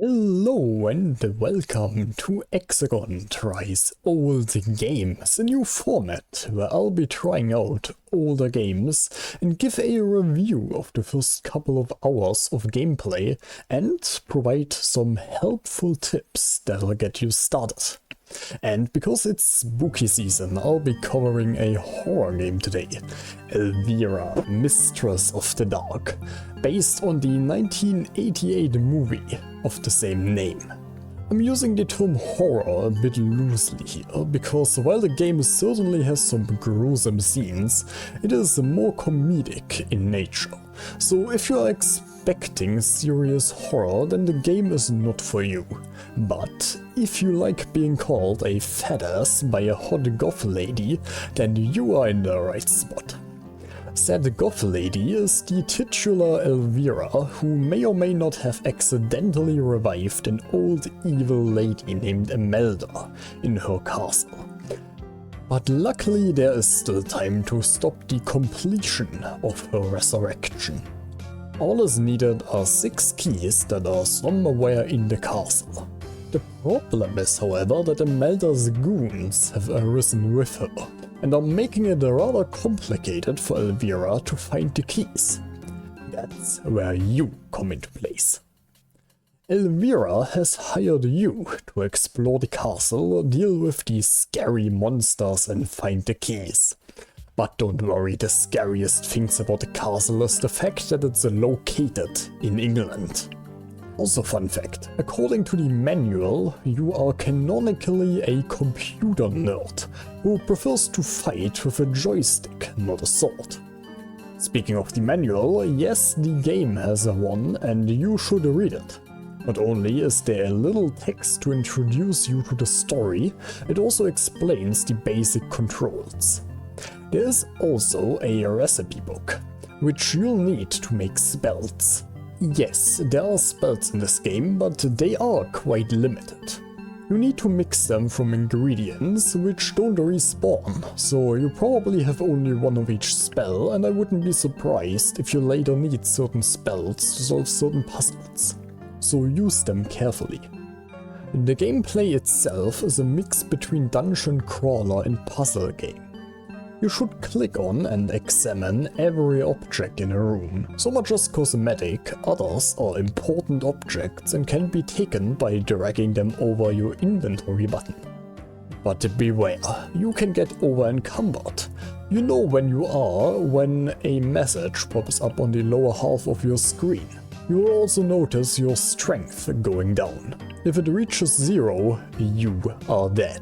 Hello and welcome to Exergon Tries Old Games, a new format where I'll be trying out older games and give a review of the first couple of hours of gameplay and provide some helpful tips that'll get you started. And because it's spooky season, I'll be covering a horror game today, Elvira Mistress of the Dark, based on the 1988 movie of the same name. I'm using the term horror a bit loosely here, because while the game certainly has some gruesome scenes, it is more comedic in nature. So if you are expecting serious horror, then the game is not for you. But if you like being called a fat ass by a hot goth lady, then you are in the right spot. Said goth lady is the titular Elvira, who may or may not have accidentally revived an old evil lady named Emelda in her castle. But luckily there is still time to stop the completion of her resurrection. All is needed are 6 keys that are somewhere in the castle. The problem is, however, that Emelda's goons have arisen with her, and are making it rather complicated for Elvira to find the keys. That's where you come into place. Elvira has hired you to explore the castle, deal with the scary monsters and find the keys. But don't worry, the scariest things about the castle is the fact that it's located in England. Also fun fact, according to the manual, you are canonically a computer nerd who prefers to fight with a joystick, not a sword. Speaking of the manual, yes, the game has one and you should read it. Not only is there a little text to introduce you to the story, it also explains the basic controls. There is also a recipe book, which you'll need to make spells. Yes, there are spells in this game, but they are quite limited. You need to mix them from ingredients which don't respawn, so you probably have only one of each spell, and I wouldn't be surprised if you later need certain spells to solve certain puzzles. So use them carefully. The gameplay itself is a mix between dungeon crawler and puzzle game. You should click on and examine every object in a room. Some are just cosmetic, others are important objects and can be taken by dragging them over your inventory button. But beware, you can get over encumbered. You know when you are when a message pops up on the lower half of your screen. You will also notice your strength going down. If it reaches 0, you are dead.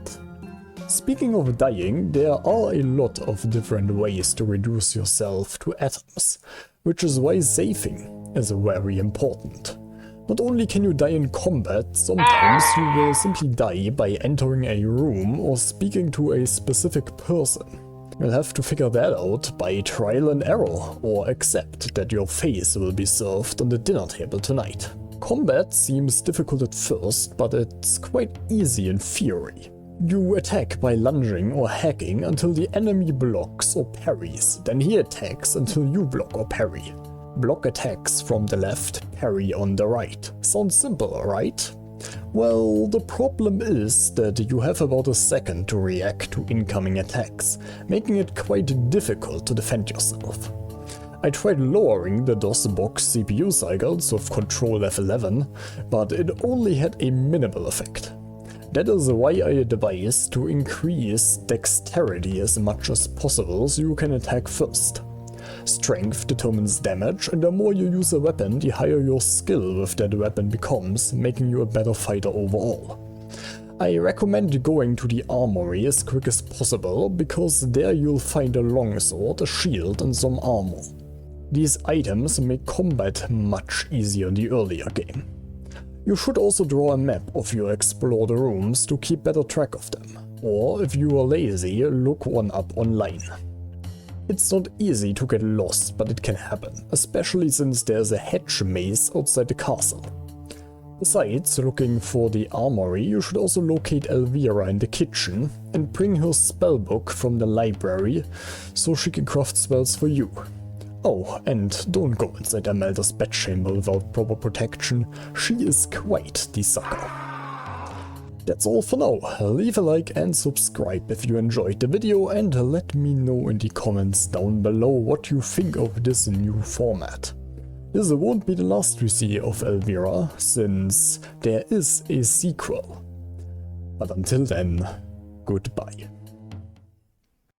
Speaking of dying, there are a lot of different ways to reduce yourself to atoms, which is why saving is very important. Not only can you die in combat, sometimes you will simply die by entering a room or speaking to a specific person. You'll have to figure that out by trial and error, or accept that your face will be served on the dinner table tonight. Combat seems difficult at first, but it's quite easy in theory. You attack by lunging or hacking until the enemy blocks or parries, then he attacks until you block or parry. Block attacks from the left, parry on the right. Sounds simple, right? Well, the problem is that you have about a second to react to incoming attacks, making it quite difficult to defend yourself. I tried lowering the DOS box CPU cycles with Ctrl F11, but it only had a minimal effect. That is why I advise to increase dexterity as much as possible so you can attack first. Strength determines damage, and the more you use a weapon, the higher your skill with that weapon becomes, making you a better fighter overall. I recommend going to the armory as quick as possible, because there you'll find a longsword, a shield and some armor. These items make combat much easier in the earlier game. You should also draw a map of your explored rooms to keep better track of them, or if you are lazy, look one up online. It's not easy to get lost, but it can happen, especially since there's a hedge maze outside the castle. Besides looking for the armory, you should also locate Elvira in the kitchen and bring her spellbook from the library so she can craft spells for you. Oh, and don't go inside Emelda's bedchamber without proper protection. She is quite the sucker. That's all for now. Leave a like and subscribe if you enjoyed the video, and let me know in the comments down below what you think of this new format. This won't be the last we see of Elvira, since there is a sequel. But until then, goodbye.